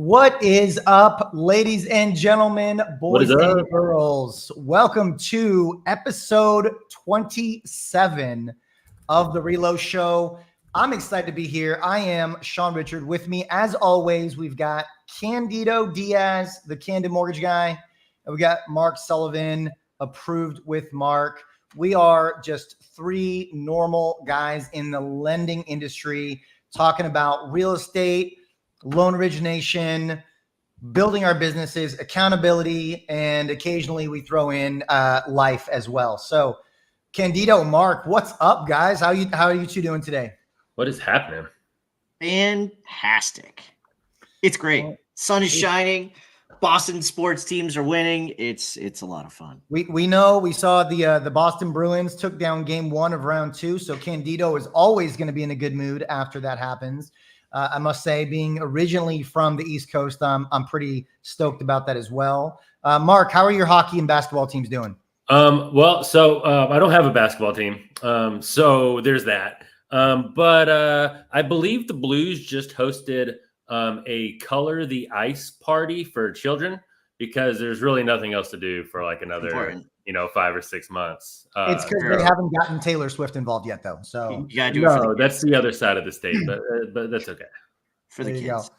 What is up, ladies and gentlemen, boys and up? girls? Welcome to episode 27 of The Reload Show. I'm excited to be here. I am Sean Richard. With me, as always, we've got Candido Diaz, the Candid Mortgage guy, and we got Mark Sullivan, approved with Mark. We are just three normal guys in the lending industry talking about real estate, loan origination, building our businesses, accountability, and occasionally we throw in life as well. So, Candido, Mark, what's up, guys? How are you two doing today? What is happening? Fantastic. It's great. Sun is shining. Boston sports teams are winning. It's a lot of fun. We know we saw the Boston Bruins took down game 1 of round 2. So Candido is always going to be in a good mood after that happens. I must say, being originally from the East Coast, I'm pretty stoked about that as well. Mark, how are your hockey and basketball teams doing? So I don't have a basketball team. So there's that. But I believe the Blues just hosted a Color the Ice party for children because there's really nothing else to do for like another, 5 or 6 months. It's because they haven't gotten Taylor Swift involved yet, though. So you gotta do it for the that's the other side of the state, but that's okay. For the kids.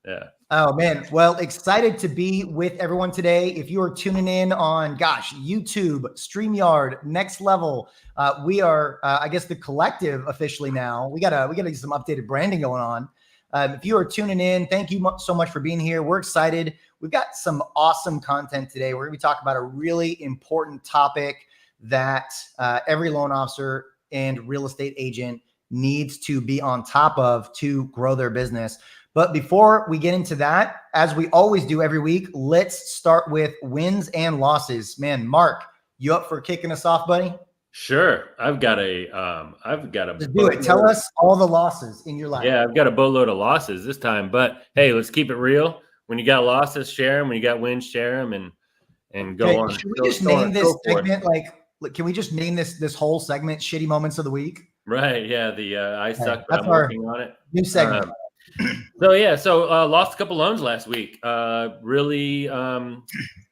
Yeah. Oh, man. Well, excited to be with everyone today. If you are tuning in on, YouTube, StreamYard, Next Level, we are, I guess, the collective officially now. We gotta get some updated branding going on. If you are tuning in, thank you so much for being here. We're excited. We've got some awesome content today. We're going to be talking about a really important topic that every loan officer and real estate agent needs to be on top of to grow their business. But before we get into that, as we always do every week, let's start with wins and losses. Man, Mark, you up for kicking us off, buddy? Sure. I've got a Just do it. Tell us all the losses in your life. Yeah, I've got a boatload of losses this time, but hey, let's keep it real. When you got losses, share them. When you got wins, share them, and go on. Should we just name this segment can we just name this whole segment "Shitty Moments of the Week"? Right. Yeah. I suck, but I'm working on it. New segment. So lost a couple loans last week.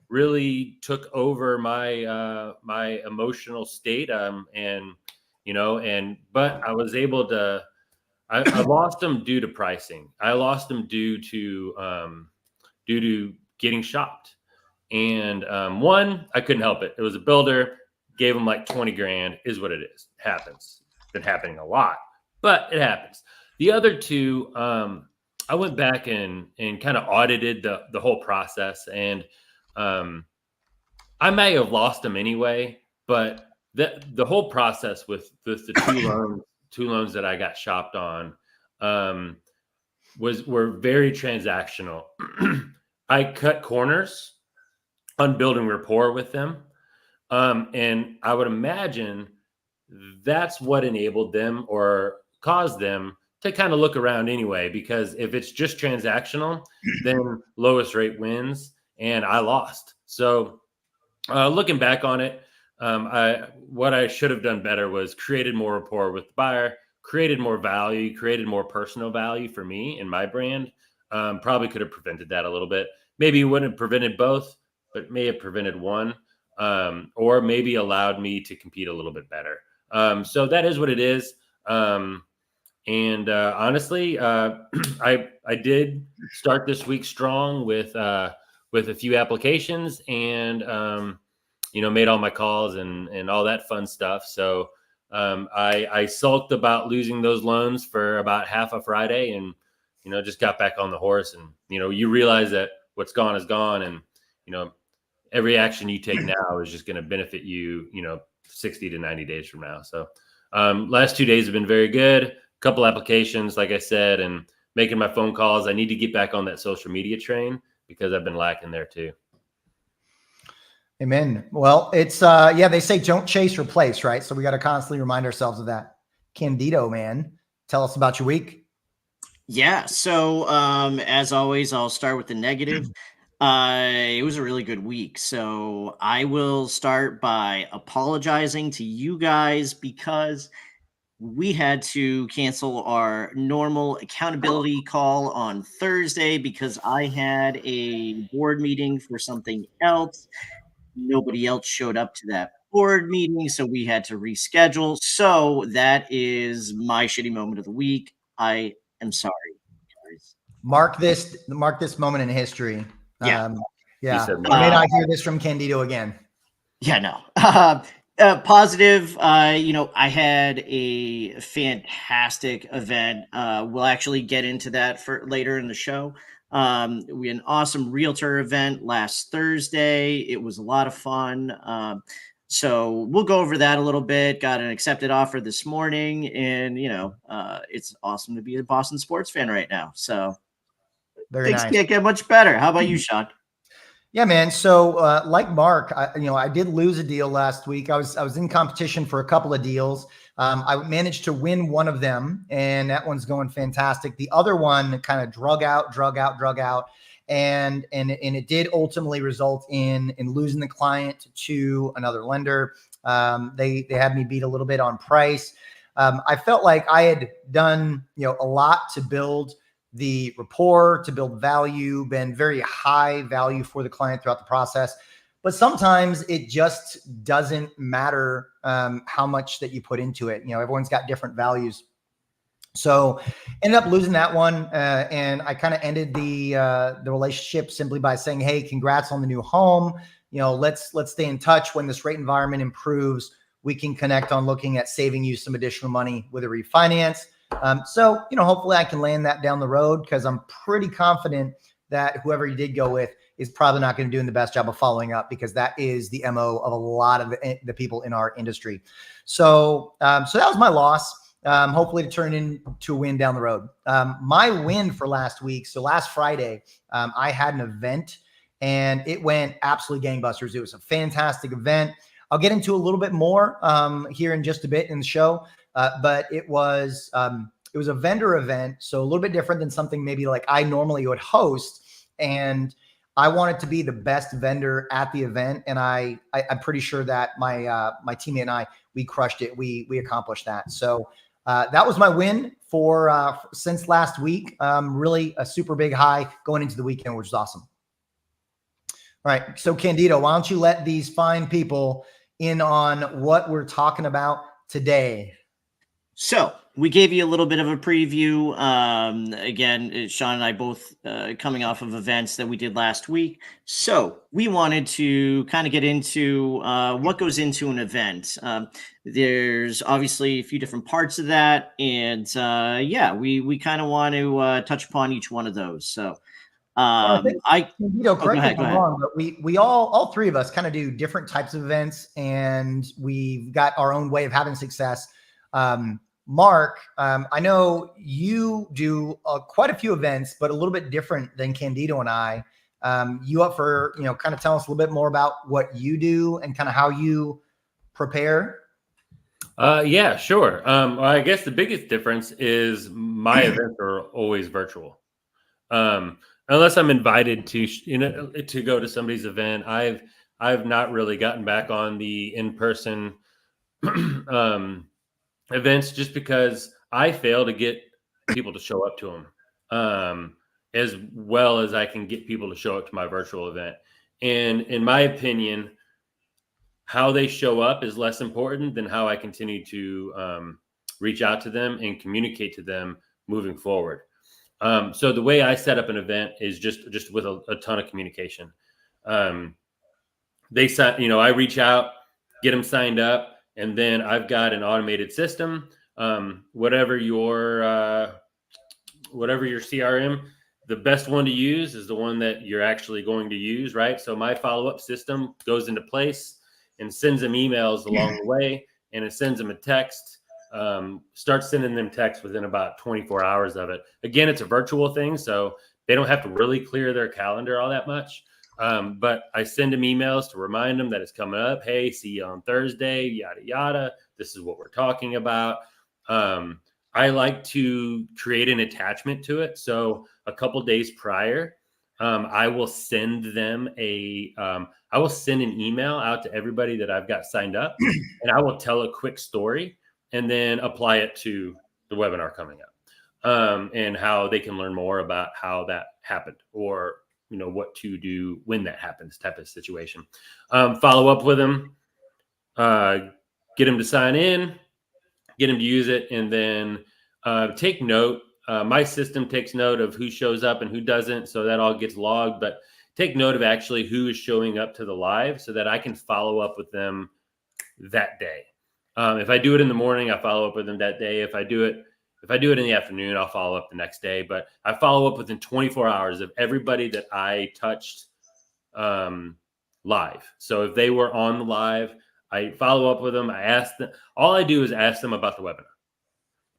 Really took over my emotional state. But I was able to. I lost them due to pricing. I lost them due to getting shopped. And one, I couldn't help it. It was a builder, gave them like 20 grand, is what it is. Happens. It's been happening a lot, but it happens. The other two, I went back and kind of audited the whole process, and I may have lost them anyway, but the whole process with the two loans that I got shopped on were very transactional. I cut corners on building rapport with them. And I would imagine that's what enabled them or caused them to kind of look around anyway, because if it's just transactional, then lowest rate wins, and I lost. So looking back on it, what I should have done better was created more rapport with the buyer, created more value, created more personal value for me and my brand. Probably could have prevented that a little bit. Maybe it wouldn't have prevented both, but may have prevented one, or maybe allowed me to compete a little bit better. So that is what it is. Honestly, I did start this week strong with a few applications and, made all my calls and all that fun stuff. So I sulked about losing those loans for about half a Friday and, just got back on the horse. And, you realize that what's gone is gone. And, every action you take now is just going to benefit you, 60 to 90 days from now. So last 2 days have been very good. Couple applications, like I said, and making my phone calls. I need to get back on that social media train because I've been lacking there too. Amen. Well, it's they say don't chase, replace, right? So we got to constantly remind ourselves of that. Candido, man, tell us about your week. Yeah. So as always, I'll start with the negative. It was a really good week. So I will start by apologizing to you guys because we had to cancel our normal accountability call on Thursday because I had a board meeting for something else. Nobody else showed up to that board meeting, so we had to reschedule. So that is my shitty moment of the week. I am sorry, guys. Mark this moment in history. Yeah. He Yeah. said, I may Uh, not hear this from Candido again. Yeah, no. Positive. I had a fantastic event. We'll actually get into that for later in the show. We had an awesome realtor event last Thursday. It was a lot of fun. So we'll go over that a little bit. Got an accepted offer this morning, and it's awesome to be a Boston sports fan right now. So Very things nice. can't get much better. How about you, Sean? Yeah, man. So, like Mark, I did lose a deal last week. I was in competition for a couple of deals. I managed to win one of them, and that one's going fantastic. The other one kind of drug out, and it did ultimately result in losing the client to another lender. They had me beat a little bit on price. I felt like I had done a lot to build the rapport, to build value, been very high value for the client throughout the process. But sometimes it just doesn't matter how much that you put into it. Everyone's got different values. So ended up losing that one, and I kind of ended the relationship simply by saying, "Hey, congrats on the new home. Let's stay in touch. When this rate environment improves, we can connect on looking at saving you some additional money with a refinance." So hopefully I can land that down the road, because I'm pretty confident that whoever you did go with is probably not going to do the best job of following up, because that is the MO of a lot of the people in our industry. So that was my loss. Hopefully to turn into a win down the road. My win for last week. So last Friday, I had an event, and it went absolutely gangbusters. It was a fantastic event. I'll get into a little bit more here in just a bit in the show. But it was a vendor event, so a little bit different than something maybe like I normally would host. And I wanted to be the best vendor at the event, and I'm pretty sure that my teammate and we crushed it. We accomplished that. So that was my win for since last week. Really a super big high going into the weekend, which is awesome. All right, so Candido, why don't you let these fine people in on what we're talking about today? So we gave you a little bit of a preview. Again, Sean and I both coming off of events that we did last week. So we wanted to kind of get into what goes into an event. There's obviously a few different parts of that. And we kind of want to touch upon each one of those. So Well, I think, go correct me if ahead. I'm wrong, but we all three of us kind of do different types of events, and we've got our own way of having success. Mark, I know you do quite a few events, but a little bit different than Candido and I. You up for, kind of tell us a little bit more about what you do and kind of how you prepare? Yeah, sure. Well, I guess the biggest difference is my events are always virtual. Unless I'm invited to, to go to somebody's event. I've not really gotten back on the in-person events, just because I fail to get people to show up to them as well as I can get people to show up to my virtual event. And in my opinion, how they show up is less important than how I continue to reach out to them and communicate to them moving forward. So the way I set up an event is just with a ton of communication. They set, I reach out, get them signed up, and then I've got an automated system. Whatever your CRM, the best one to use is the one that you're actually going to use, right? So my follow-up system goes into place and sends them emails along the way, and it sends them a text. Start sending them texts within about 24 hours of it. Again, it's a virtual thing, so they don't have to really clear their calendar all that much. But I send them emails to remind them that it's coming up. Hey, see you on Thursday, yada, yada. This is what we're talking about. I like to create an attachment to it. So a couple days prior, I will send them I will send an email out to everybody that I've got signed up, and I will tell a quick story and then apply it to the webinar coming up, and how they can learn more about how that happened, or what to do when that happens, type of situation. Follow up with them, get them to sign in, get them to use it, and then take note. My system takes note of who shows up and who doesn't, so that all gets logged. But take note of actually who is showing up to the live, so that I can follow up with them that day. If I do it in the morning, I follow up with them that day. If I do it in the afternoon, I'll follow up the next day. But I follow up within 24 hours of everybody that I touched live. So if they were on the live, I follow up with them. I ask them. All I do is ask them about the webinar.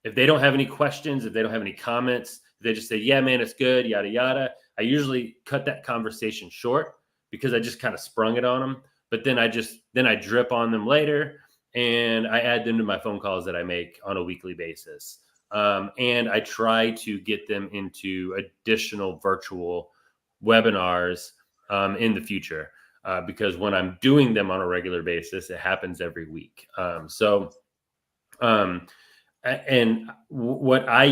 If they don't have any questions, if they don't have any comments, if they just say, "Yeah, man, it's good," yada yada, I usually cut that conversation short, because I just kind of sprung it on them. But then I drip on them later, and I add them to my phone calls that I make on a weekly basis. And I try to get them into additional virtual webinars in the future, because when I'm doing them on a regular basis, it happens every week. And what I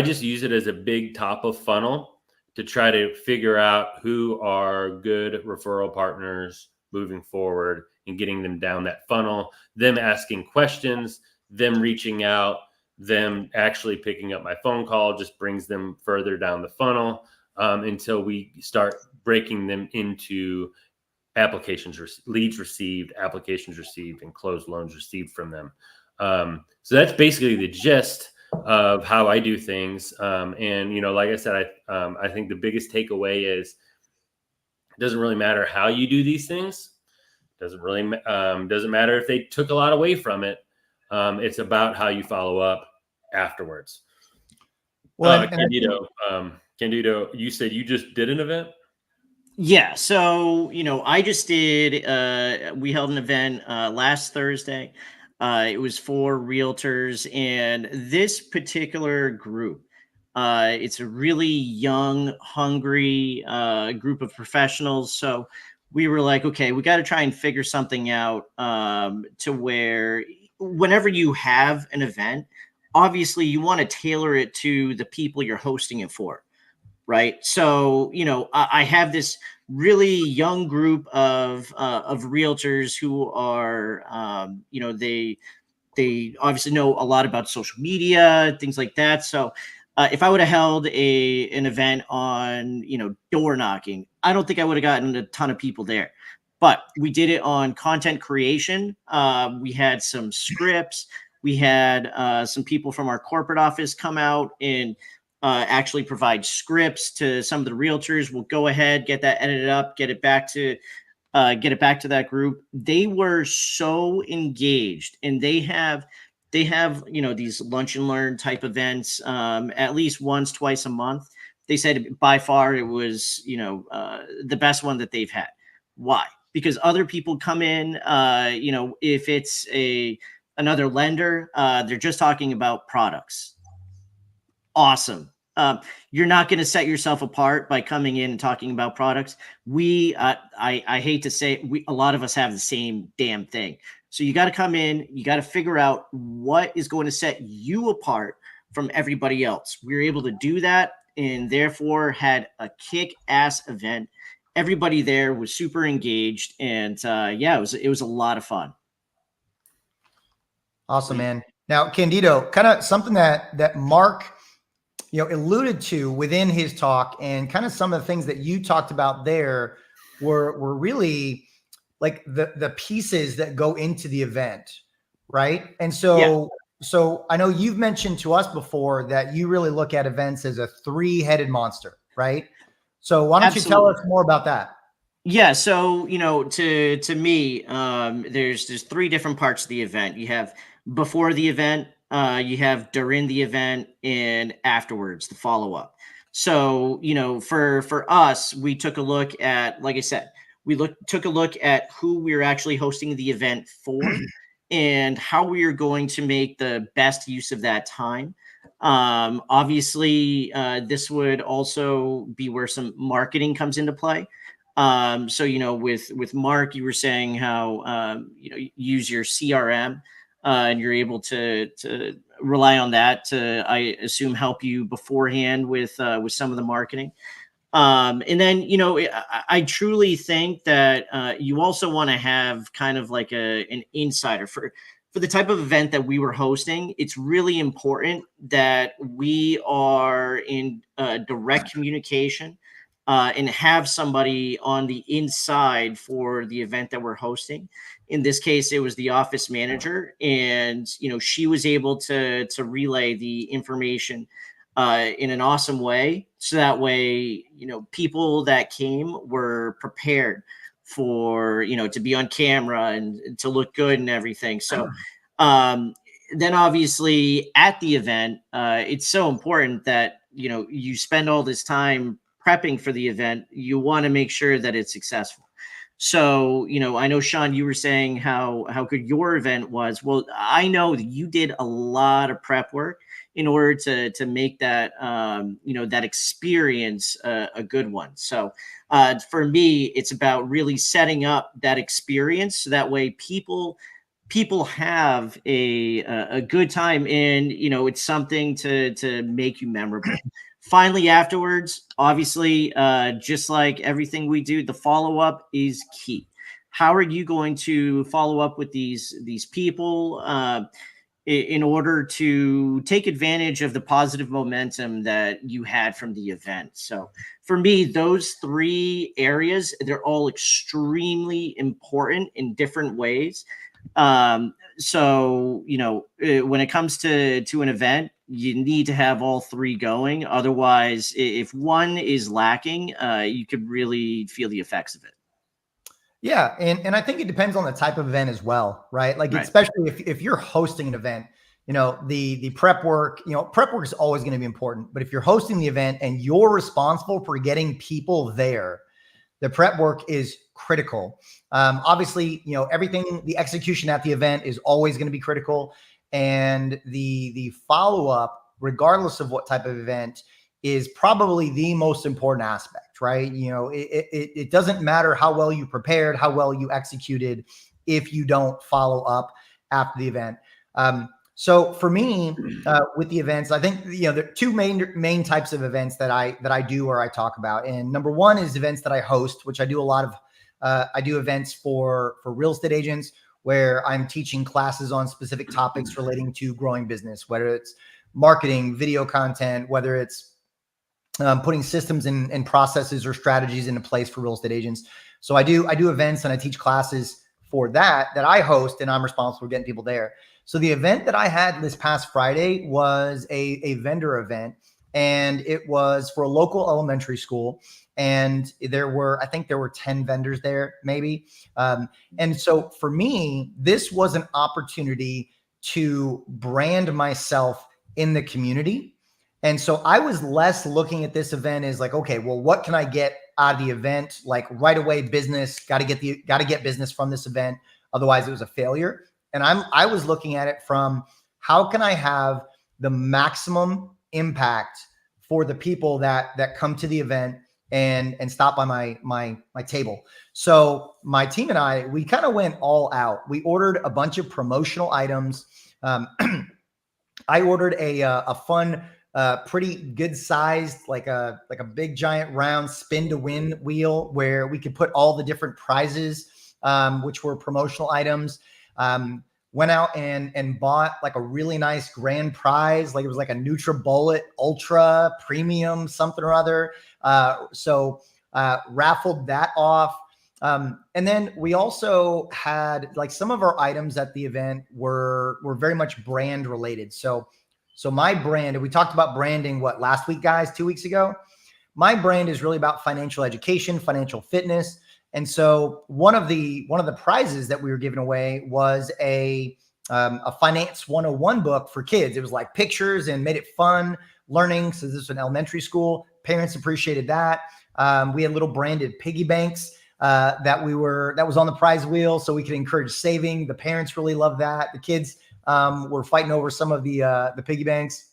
just use it as a big top of funnel to try to figure out who are good referral partners moving forward, and getting them down that funnel, them asking questions, them reaching out, them actually picking up my phone call just brings them further down the funnel, until we start breaking them into leads received, applications received, and closed loans received from them. So that's basically the gist of how I do things. And like I said, I think the biggest takeaway is it doesn't really matter how you do these things. Doesn't matter if they took a lot away from it. It's about how you follow up afterwards. Well, Candido, you said you just did an event? Yeah. So, I just did, we held an event last Thursday. It was for realtors, and this particular group, it's a really young, hungry group of professionals. So we were like, okay, we got to try and figure something out to where whenever you have an event, obviously you want to tailor it to the people you're hosting it for. Right. So, I have this really young group of realtors who are, they obviously know a lot about social media, things like that. So if I would have held an event on, door knocking, I don't think I would have gotten a ton of people there. But we did it on content creation. We had some scripts. We had some people from our corporate office come out and actually provide scripts to some of the realtors. We'll go ahead, get that edited up, get it back to that group. They were so engaged, and they have these lunch and learn type events at least once, twice a month. They said by far it was the best one that they've had. Why? Because other people come in, if it's another lender, they're just talking about products. Awesome. You're not going to set yourself apart by coming in and talking about products. I hate to say, a lot of us have the same damn thing. So you got to come in, you got to figure out what is going to set you apart from everybody else. We were able to do that, and therefore had a kick-ass event. Everybody there was super engaged, and it was a lot of fun. Awesome, man. Now, Candido, kind of something that Mark alluded to within his talk, and kind of some of the things that you talked about there were really like the pieces that go into the event, right? And so I know you've mentioned to us before that you really look at events as a three-headed monster, right? So why don't you tell us more about that? Yeah. So, to me, there's three different parts of the event. You have before the event, you have during the event, and afterwards, the follow-up. So, for us, we took a look at, like I said, took a look at who we were actually hosting the event for and how we are going to make the best use of that time. Obviously, this would also be where some marketing comes into play. So, with Mark, you were saying how, use your CRM. and you're able to rely on that to, I assume, help you beforehand with some of the marketing. And then, I truly think that you also want to have kind of like an insider for the type of event that we were hosting. It's really important that we are in direct communication and have somebody on the inside for the event that we're hosting. In this case, it was the office manager, and she was able to relay the information in an awesome way. So that way, people that came were prepared for, to be on camera and to look good and everything. So then obviously at the event, it's so important that, you spend all this time prepping for the event. You want to make sure that it's successful. So, I know, Sean, you were saying how good your event was. Well, I know that you did a lot of prep work in order to make that, that experience a good one. So for me, it's about really setting up that experience so that way people have a good time, and it's something to make you memorable. Finally, afterwards, obviously, just like everything we do, the follow-up is key. How are you going to follow up with these people in order to take advantage of the positive momentum that you had from the event? So for me, those three areas, they're all extremely important in different ways. So, when it comes to an event, you need to have all three going. Otherwise, if one is lacking, you could really feel the effects of it. Yeah. And I think it depends on the type of event as well, right? Like, Right. especially if you're hosting an event, the prep work, prep work is always going to be important. But if you're hosting the event and you're responsible for getting people there, the prep work is critical. Obviously, everything, the execution at the event is always going to be critical. And the follow-up, regardless of what type of event, is probably the most important aspect, right? It doesn't matter how well you prepared, how well you executed, if you don't follow up after the event. So for me, with the events, I think there are two main types of events that I do or I talk about. And number one is events that I host, which I do a lot of. I do events for real estate agents where I'm teaching classes on specific topics relating to growing business, whether it's marketing, video content, whether it's putting systems and processes or strategies into place for real estate agents. So I do events and I teach classes for that I host, and I'm responsible for getting people there. So the event that I had this past Friday was a vendor event, and it was for a local elementary school. And I think there were 10 vendors there, maybe. And so for me, this was an opportunity to brand myself in the community. And so I was less looking at this event as like, okay, well, what can I get out of the event? Like right away, business, got to get business from this event. Otherwise it was a failure. And I was looking at it from, how can I have the maximum impact for the people that come to the event and stop by my table. So my team and I, we kind of went all out. We ordered a bunch of promotional items. I ordered a fun, pretty good sized, like a big giant round spin to win wheel where we could put all the different prizes, which were promotional items. Went out and bought like a really nice grand prize. Like it was like a NutriBullet Ultra Premium something or other. So raffled that off. And then we also had like some of our items at the event were very much brand related. So my brand, and we talked about branding, last week, guys, 2 weeks ago. My brand is really about financial education, financial fitness. And so one of the prizes that we were giving away was a Finance 101 book for kids. It was like pictures and made it fun learning. So this is an elementary school. Parents appreciated that. We had little branded piggy banks that was on the prize wheel, so we could encourage saving. The parents really loved that. The kids were fighting over some of the piggy banks.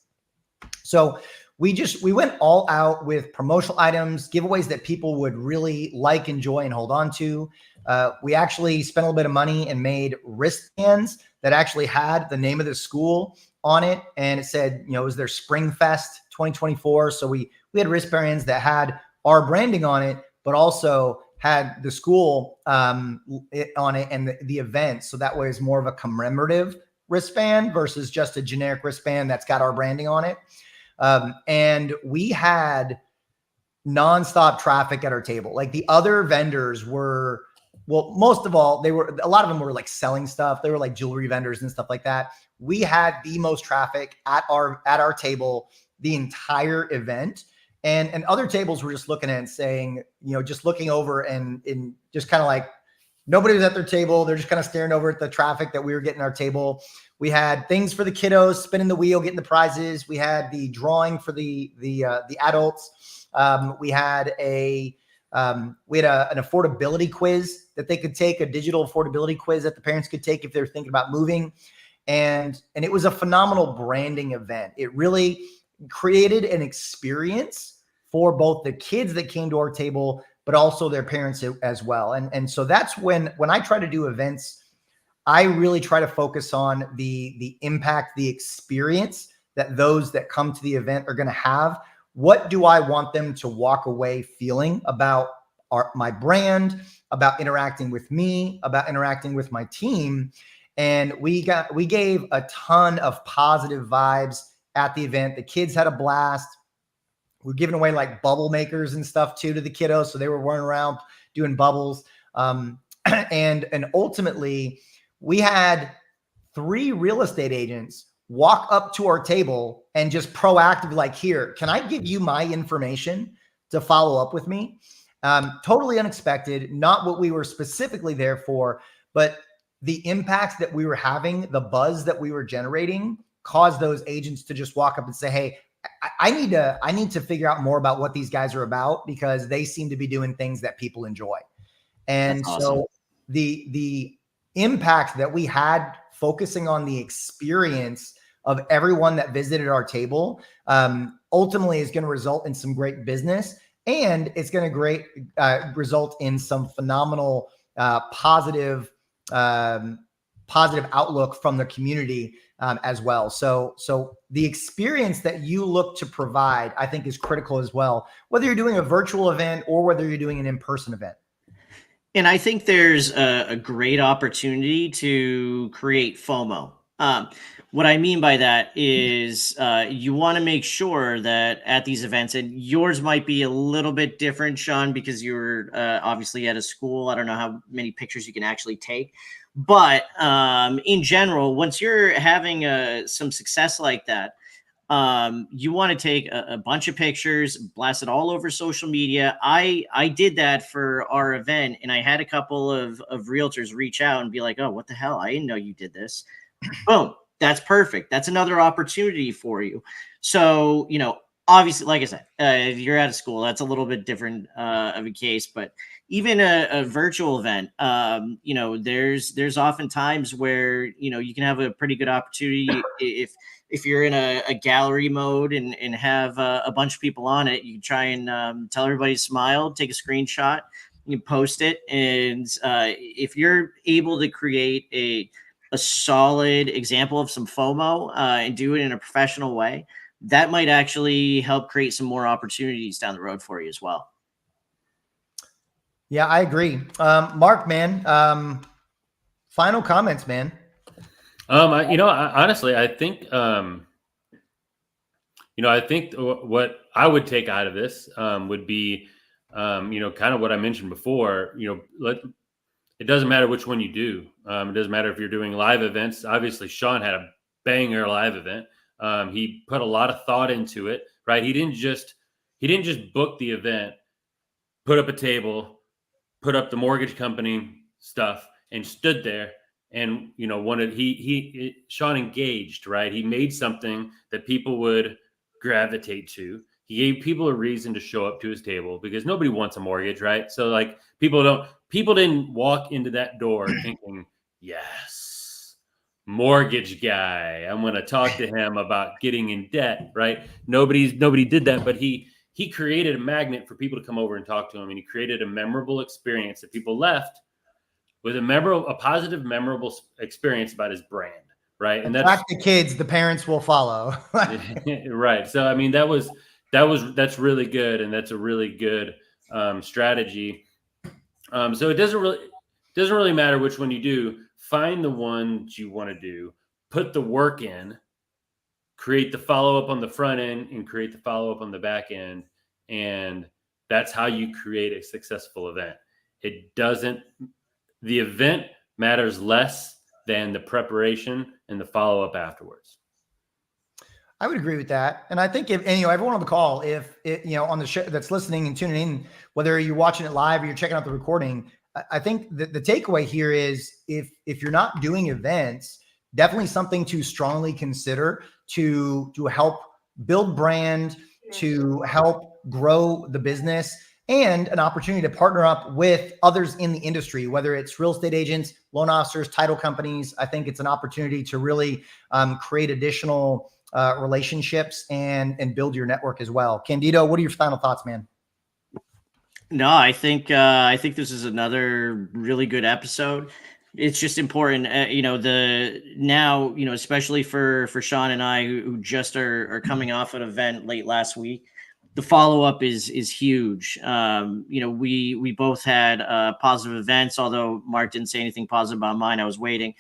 So we went all out with promotional items, giveaways that people would really like, enjoy, and hold on to. We actually spent a little bit of money and made wristbands that actually had the name of the school on it, and it said, it was their Spring Fest 2024. So we had wristbands that had our branding on it, but also had the school on it and the event. So that way it's more of a commemorative wristband versus just a generic wristband that's got our branding on it. And we had nonstop traffic at our table. Like the other vendors were, well, most of all, a lot of them were like selling stuff. They were like jewelry vendors and stuff like that. We had the most traffic at our table the entire event. And other tables were just looking at it and saying, just looking over and just kind of like nobody was at their table. They're just kind of staring over at the traffic that we were getting our table. We had things for the kiddos, spinning the wheel, getting the prizes. We had the drawing for the adults. We had an affordability quiz that they could take, a digital affordability quiz that the parents could take if they're thinking about moving. And it was a phenomenal branding event. It really created an experience for both the kids that came to our table, but also their parents as well. And so that's when I try to do events, I really try to focus on the impact, the experience that those that come to the event are going to have. What do I want them to walk away feeling about my brand, about interacting with me, about interacting with my team? And we gave a ton of positive vibes at the event. The kids had a blast. We're giving away like bubble makers and stuff too to the kiddos. So they were running around doing bubbles. And ultimately we had 3 real estate agents walk up to our table and just proactively like, here, can I give you my information to follow up with me? Totally unexpected, not what we were specifically there for, but the impact that we were having, the buzz that we were generating caused those agents to just walk up and say, hey, I need to figure out more about what these guys are about because they seem to be doing things that people enjoy. And That's awesome. So the impact that we had focusing on the experience of everyone that visited our table ultimately is going to result in some great business, and it's going to result in some phenomenal positive outlook from the community as well. So the experience that you look to provide, I think, is critical as well, whether you're doing a virtual event or whether you're doing an in-person event. And I think there's a great opportunity to create FOMO. What I mean by that is you want to make sure that at these events, and yours might be a little bit different, Sean, because you're obviously at a school. I don't know how many pictures you can actually take. But in general, once you're having some success like that, you want to take a bunch of pictures, blast it all over social media. I did that for our event, and I had a couple of realtors reach out and be like, oh, what the hell? I didn't know you did this. Boom. That's perfect. That's another opportunity for you. So, obviously, like I said, if you're out of school, that's a little bit different of a case, but even a virtual event, there's often times where, you can have a pretty good opportunity if you're in a gallery mode and have a bunch of people on it. You can try and tell everybody to smile, take a screenshot, you post it. And if you're able to create a solid example of some FOMO and do it in a professional way, that might actually help create some more opportunities down the road for you as well. Yeah, I agree. Mark, man, final comments, man. Honestly, I think, I think what I would take out of this would be, kind of what I mentioned before. It doesn't matter which one you do. It doesn't matter if you're doing live events. Obviously, Sean had a banger live event. He put a lot of thought into it, right? He didn't just book the event, put up a table, put up the mortgage company stuff, and stood there and Sean engaged, right? He made something that people would gravitate to. He gave people a reason to show up to his table because nobody wants a mortgage, right? So like people didn't walk into that door thinking, yes, mortgage guy. I'm going to talk to him about getting in debt, right? Nobody did that, but he created a magnet for people to come over and talk to him, and he created a memorable experience that people left with a positive, memorable experience about his brand, right? And that's the kids, the parents will follow. right. So I mean, that's really good, and that's a really good strategy. So it doesn't really matter which one you do. Find the ones you want to do, put the work in, create the follow-up on the front end, and create the follow-up on the back end. And that's how you create a successful event. The event matters less than the preparation and the follow-up afterwards. I would agree with that. And I think everyone on the call, on the show that's listening and tuning in, whether you're watching it live or you're checking out the recording, I think the takeaway here is if you're not doing events, definitely something to strongly consider to help build brand, to help grow the business, and an opportunity to partner up with others in the industry, whether it's real estate agents, loan officers, title companies. I think it's an opportunity to really create additional relationships and build your network as well. Candido, what are your final thoughts, man? No, I think this is another really good episode. It's just important, especially for Sean and I, who just are coming off an event late last week. The follow-up is huge. We both had positive events, although Mark didn't say anything positive about mine. I was waiting.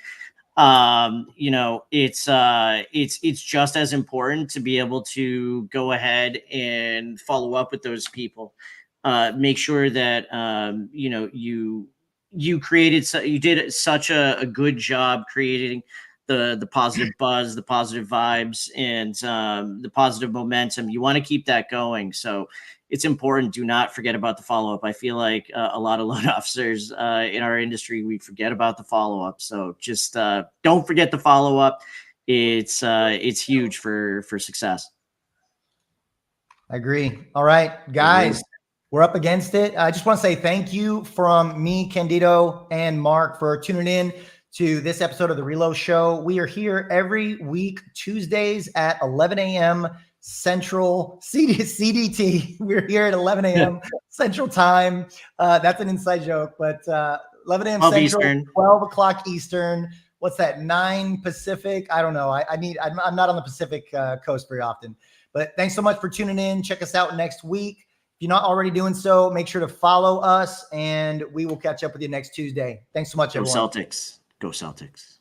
It's just as important to be able to go ahead and follow up with those people. Make sure that you did such a good job creating the positive buzz, the positive vibes, and the positive momentum. You want to keep that going. So it's important. Do not forget about the follow-up. I feel like a lot of loan officers in our industry, we forget about the follow-up. So just don't forget the follow-up. It's huge for success. I agree. All right, guys, we're up against it. I just want to say thank you from me, Candido, and Mark for tuning in to this episode of The Reload Show. We are here every week, Tuesdays at 11 a.m. Central CDT. We're here at 11 a.m. Central Time. That's an inside joke, but 11 a.m. Central, Eastern. 12 o'clock Eastern. What's that? 9 Pacific? I don't know. I'm not on the Pacific coast very often. But thanks so much for tuning in. Check us out next week. If you're not already doing so, make sure to follow us, and we will catch up with you next Tuesday. Thanks so much, everyone. Go Celtics. Go Celtics.